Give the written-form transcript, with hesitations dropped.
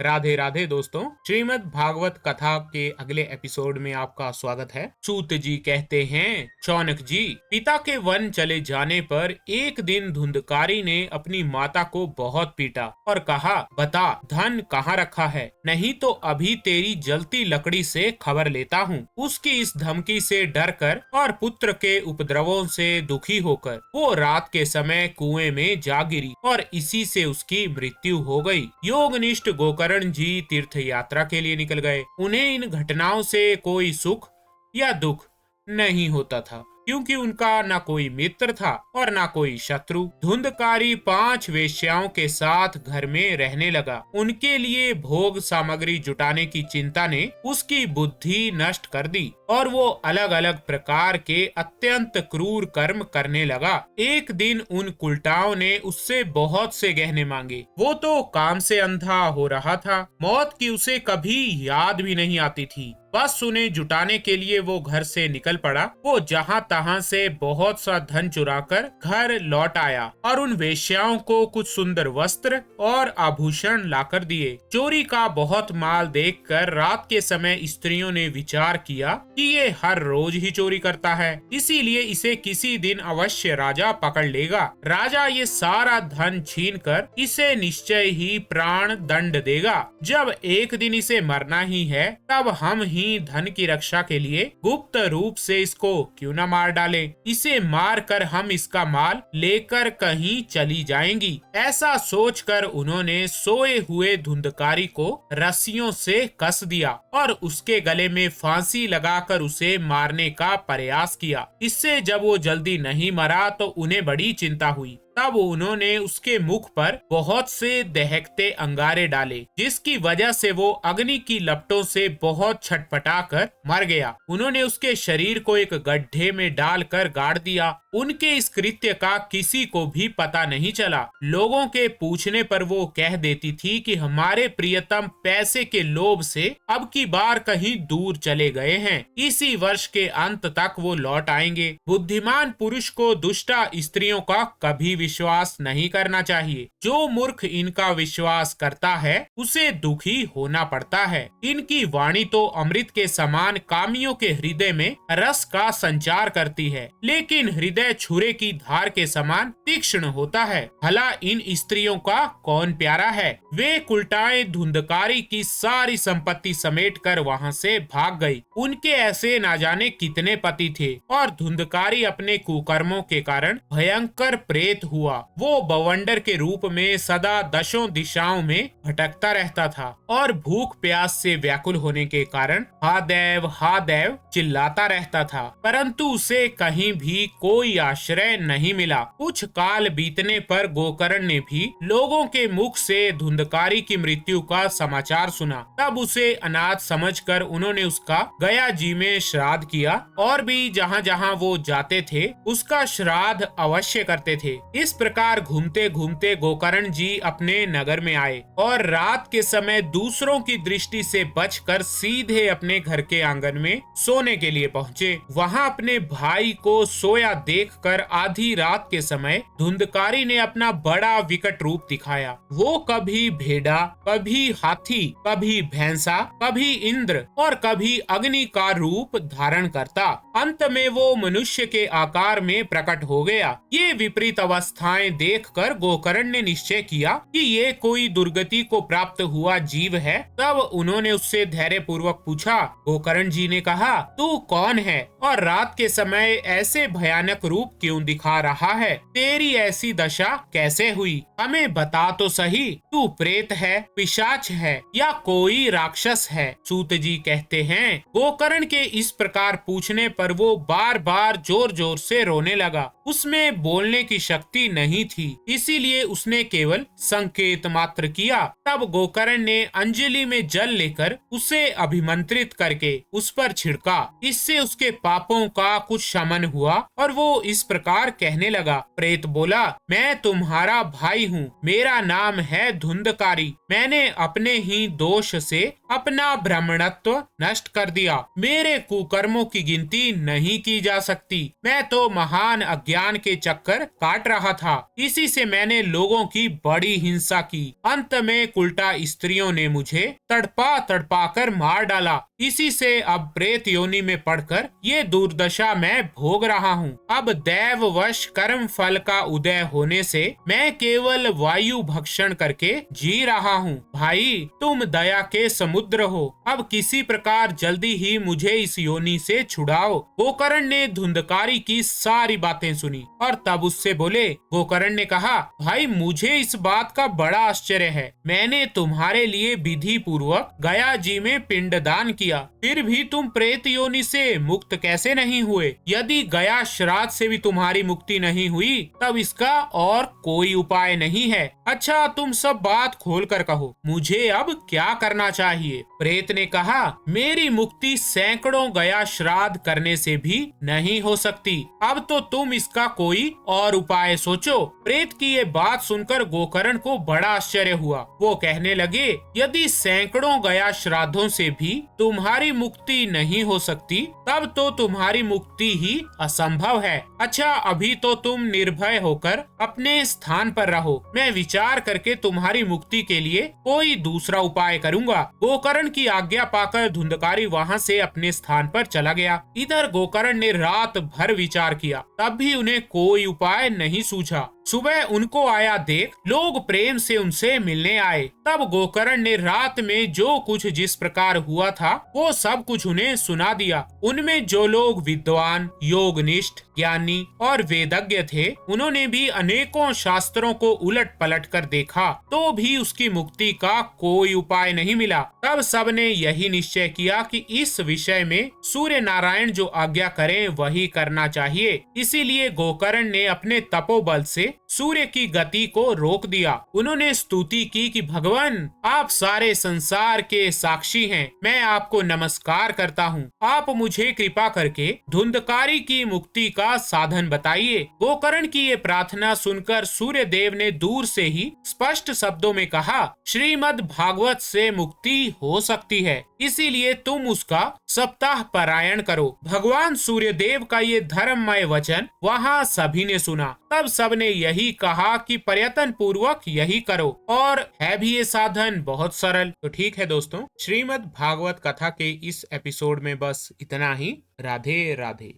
राधे राधे दोस्तों। श्रीमद् भागवत कथा के अगले एपिसोड में आपका स्वागत है। सूत जी कहते हैं, शौनक जी, पिता के वन चले जाने पर एक दिन धुंधकारी ने अपनी माता को बहुत पीटा और कहा, बता धन कहाँ रखा है, नहीं तो अभी तेरी जलती लकड़ी से खबर लेता हूँ। उसकी इस धमकी से डरकर और पुत्र के उपद्रवों से दुखी होकर वो रात के समय कुएं में जा गिरी और इसी से उसकी मृत्यु हो गई। योगनिष्ठ गोकर्ण जी तीर्थ यात्रा के लिए निकल गए। उन्हें इन घटनाओं से कोई सुख या दुख नहीं होता था, क्योंकि उनका न कोई मित्र था और न कोई शत्रु। धुंधकारी 5 वेश्याओं के साथ घर में रहने लगा। उनके लिए भोग सामग्री जुटाने की चिंता ने उसकी बुद्धि नष्ट कर दी और वो अलग अलग प्रकार के अत्यंत क्रूर कर्म करने लगा। एक दिन उन कुलटाओं ने उससे बहुत से गहने मांगे। वो तो काम से अंधा हो रहा था। मौत की उसे कभी याद भी नहीं आती थी। बस उन्हें जुटाने के लिए वो घर से निकल पड़ा। वो जहाँ तहाँ से बहुत सा धन चुराकर घर लौट आया और उन वेश्याओं को कुछ सुंदर वस्त्र और आभूषण लाकर दिए। चोरी का बहुत माल देखकर रात के समय स्त्रियों ने विचार किया कि ये हर रोज ही चोरी करता है, इसीलिए इसे किसी दिन अवश्य राजा पकड़ लेगा। राजा ये सारा धन छीनकर इसे निश्चय ही प्राण दंड देगा। जब एक दिन इसे मरना ही है, तब हम ही धन की रक्षा के लिए गुप्त रूप से इसको क्यों न मार डाले। इसे मार कर हम इसका माल लेकर कहीं चली जाएंगी। ऐसा सोचकर उन्होंने सोए हुए धुंधकारी को रस्सियों से कस दिया और उसके गले में फांसी लगाकर उसे मारने का प्रयास किया। इससे जब वो जल्दी नहीं मरा तो उन्हें बड़ी चिंता हुई। तब उन्होंने उसके मुख पर बहुत से दहकते अंगारे डाले, जिसकी वजह से वो अग्नि की लपटों से बहुत छटपटाकर मर गया। उन्होंने उसके शरीर को एक गड्ढे में डालकर गाड़ दिया। उनके इस कृत्य का किसी को भी पता नहीं चला। लोगों के पूछने पर वो कह देती थी कि हमारे प्रियतम पैसे के लोभ से अब की बार कहीं दूर चले गए हैं। इसी वर्ष के अंत तक वो लौट आएंगे। बुद्धिमान पुरुष को दुष्टा स्त्रियों का कभी विश्वास नहीं करना चाहिए। जो मूर्ख इनका विश्वास करता है उसे दुखी होना पड़ता है। इनकी वाणी तो अमृत के समान कामियों के हृदय में रस का संचार करती है, लेकिन हृदय छुरे की धार के समान तीक्ष्ण होता है। भला इन स्त्रियों का कौन प्यारा है। वे कुलटाएं धुंधकारी की सारी संपत्ति समेटकर वहां से भाग गई। उनके ऐसे ना जाने कितने पति थे और धुंधकारी अपने कुकर्मों के कारण भयंकर प्रेत हुआ। वो बवंडर के रूप में सदा दशों दिशाओं में भटकता रहता था और भूख प्यास से व्याकुल होने के कारण हा देव चिल्लाता रहता था, परंतु उसे कहीं भी कोई आश्रय नहीं मिला। कुछ काल बीतने पर गोकर्ण ने भी लोगों के मुख से धुंधकारी की मृत्यु का समाचार सुना। तब उसे अनाथ समझकर उन्होंने उसका गया जी में श्राद्ध किया और भी जहाँ जहाँ वो जाते थे उसका श्राद्ध अवश्य करते थे। इस प्रकार घूमते घूमते गोकर्ण जी अपने नगर में आए और रात के समय दूसरों की दृष्टि से बचकर सीधे अपने घर के आंगन में सोने के लिए पहुँचे। वहाँ अपने भाई को सोया देखकर आधी रात के समय धुंधकारी ने अपना बड़ा विकट रूप दिखाया। वो कभी भेड़ा, कभी हाथी, कभी भैंसा, कभी इंद्र और कभी अग्नि का रूप धारण करता। अंत में वो मनुष्य के आकार में प्रकट हो गया। ये विपरीत अवस्थाएं देखकर गोकर्ण ने निश्चय किया कि ये कोई दुर्गति को प्राप्त हुआ जीव है। तब उन्होंने उससे धैर्य पूर्वक पूछा। गोकर्ण जी ने कहा, तू कौन है और रात के समय ऐसे भयानक रूप क्यों दिखा रहा है? तेरी ऐसी दशा कैसे हुई? हमें बता तो सही। तू प्रेत है, पिशाच है या कोई राक्षस है? सूत जी कहते हैं, गोकर्ण के इस प्रकार पूछने पर वो बार बार जोर जोर से रोने लगा। उसमें बोलने की शक्ति नहीं थी, इसीलिए उसने केवल संकेत मात्र किया। तब गोकर्ण ने अंजलि में जल लेकर उसे अभिमंत्रित करके उस पर छिड़का। इससे उसके पापों का कुछ शमन हुआ और वो इस प्रकार कहने लगा। प्रेत बोला, मैं तुम्हारा भाई हूँ, मेरा नाम है धुंधकारी। मैंने अपने ही दोष से अपना ब्राह्मणत्व नष्ट कर दिया। मेरे कुकर्मों की गिनती नहीं की जा सकती। मैं तो महान अज्ञानी ज्ञान के चक्कर काट रहा था। इसी से मैंने लोगों की बड़ी हिंसा की। अंत में उल्टा स्त्रियों ने मुझे तड़पा तड़पा कर मार डाला। इसी से अब प्रेत योनि में पड़कर ये दुर्दशा मैं भोग रहा हूँ। अब दैववश कर्म फल का उदय होने से मैं केवल वायु भक्षण करके जी रहा हूँ। भाई, तुम दया के समुद्र हो, अब किसी प्रकार जल्दी ही मुझे इस योनि से छुड़ाओ। गोकर्ण ने धुंधकारी की सारी बातें सुनी और तब उससे बोले। गोकर्ण ने कहा, भाई मुझे इस बात का बड़ा आश्चर्य है। मैंने तुम्हारे लिए विधि पूर्वक गया जी में पिंडदान किया, फिर भी तुम प्रेत योनि से मुक्त कैसे नहीं हुए? यदि गया श्राद्ध से भी तुम्हारी मुक्ति नहीं हुई तब इसका और कोई उपाय नहीं है। अच्छा, तुम सब बात खोल कर कहो, मुझे अब क्या करना चाहिए? प्रेत ने कहा, मेरी मुक्ति सैकड़ों गया श्राद्ध करने से भी नहीं हो सकती। अब तो तुम इसका कोई और उपाय सोचो। प्रेत की ये बात सुनकर गोकर्ण को बड़ा आश्चर्य हुआ। वो कहने लगे, यदि सैकड़ों गया श्राद्धों से भी तुम्हारी मुक्ति नहीं हो सकती तब तो तुम्हारी मुक्ति ही असंभव है। अच्छा, अभी तो तुम निर्भय होकर अपने स्थान पर रहो, मैं विचार करके तुम्हारी मुक्ति के लिए कोई दूसरा उपाय करूंगा। गोकर्ण की आज्ञा पाकर धुंधकारी वहां से अपने स्थान पर चला गया। इधर गोकर्ण ने रात भर विचार किया, तब भी उन्हें कोई उपाय नहीं सूझा। सुबह उनको आया देख लोग प्रेम से उनसे मिलने आए। तब गोकर्ण ने रात में जो कुछ जिस प्रकार हुआ था वो सब कुछ उन्हें सुना दिया। उनमें जो लोग विद्वान, योगनिष्ठ, ज्ञानी और वेदज्ञ थे, उन्होंने भी अनेकों शास्त्रों को उलट पलट कर देखा तो भी उसकी मुक्ति का कोई उपाय नहीं मिला। तब सबने यही निश्चय किया कि इस विषय में सूर्य नारायण जो आज्ञा करें वही करना चाहिए। इसीलिए गोकर्ण ने अपने तपोबल से सूर्य की गति को रोक दिया। उन्होंने स्तुति की कि भगवान, आप सारे संसार के साक्षी हैं, मैं आपको नमस्कार करता हूँ। आप मुझे कृपा करके धुंधकारी की मुक्ति का साधन बताइए। गोकर्ण की ये प्रार्थना सुनकर सूर्य देव ने दूर से ही स्पष्ट शब्दों में कहा, श्रीमद् भागवत से मुक्ति हो सकती है, इसीलिए तुम उसका सप्ताह पारायण करो। भगवान सूर्य देव का ये धर्ममय वचन वहाँ सभी ने सुना। तब सबने यही कहा कि प्रयत्न पूर्वक यही करो, और है भी ये साधन बहुत सरल। तो ठीक है दोस्तों, श्रीमद् भागवत कथा के इस एपिसोड में बस इतना ही। राधे राधे।